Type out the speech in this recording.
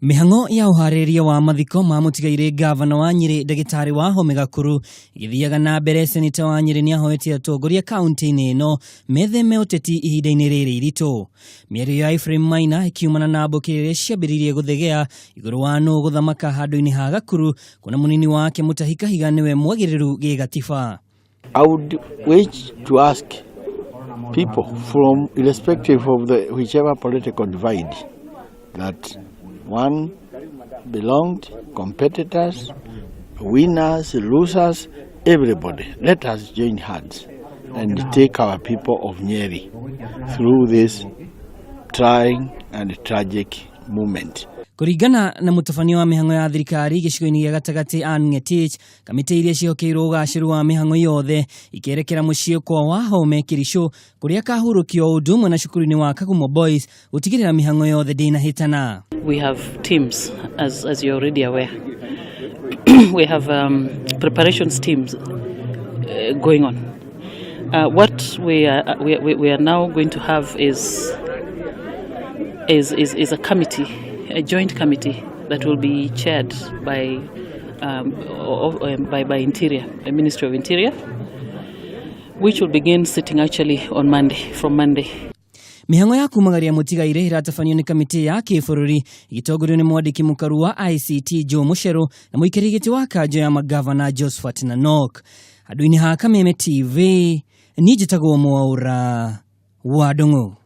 Mihango ya uharĩria wa mathiko ma mũtigairĩ gavana wa Nyeri Ndagĩtarĩ Wahome Gakuru igĩthiaga na mbere. Seneta wa Nyeri nĩahoete atongoria kaunti-inĩ ĩno metheme ũteti ihinda-inĩ rĩrĩ iritũ. Mĩario ya Ephraim Maina ikiumana na mbũkĩrĩre ciambĩrĩirie gũthegea igũrũ wa nũ gũthamaka handũ-inĩ ha Gakuru kuna mũnini wake Mutahi Kahiga nĩwe mwagĩrĩru gĩgatiba. I would wish to ask people from irrespective of the whichever political divide that one belonged, competitors, winners, losers, everybody. Let us join hands and take our people of Nyeri through this trying and tragic moment. Kũringana na mũtabania wa mĩhang'o ya thirikari gĩcigo-inĩ gĩa gatagatĩ Ann Ngetich, kamĩtĩ iria cihokeirwo ũgacĩru wa mĩhang'o yothe ikerekera mũciĩ kwa Wahome Kirisho kũrĩa kahurũkio ũndũ ũmwe na cukuru-inĩ wa Kagumo Boys gũtigĩrĩra mĩhang'o yothe ndĩnahĩtana. We have teams, as you're already aware. We have preparations teams going on. What we are now going to have is a committee, a joint committee that will be chaired by Interior, the Ministry of Interior, which will begin sitting actually on Monday, from Monday. Mĩhang'o ya kumagaria mũtigairĩ iratabanio nĩ kamĩtĩ ya kĩbũrũri igitongorio nĩ mwandĩki mũkaru wa ICT Joe Mucheru na mũikarĩri gĩtĩ wa kanjũ ya magavana Josephat Nanok. Handũ-inĩ ha Kameme TV, niĩ njĩtagwo Mwaura wa Ndung'u.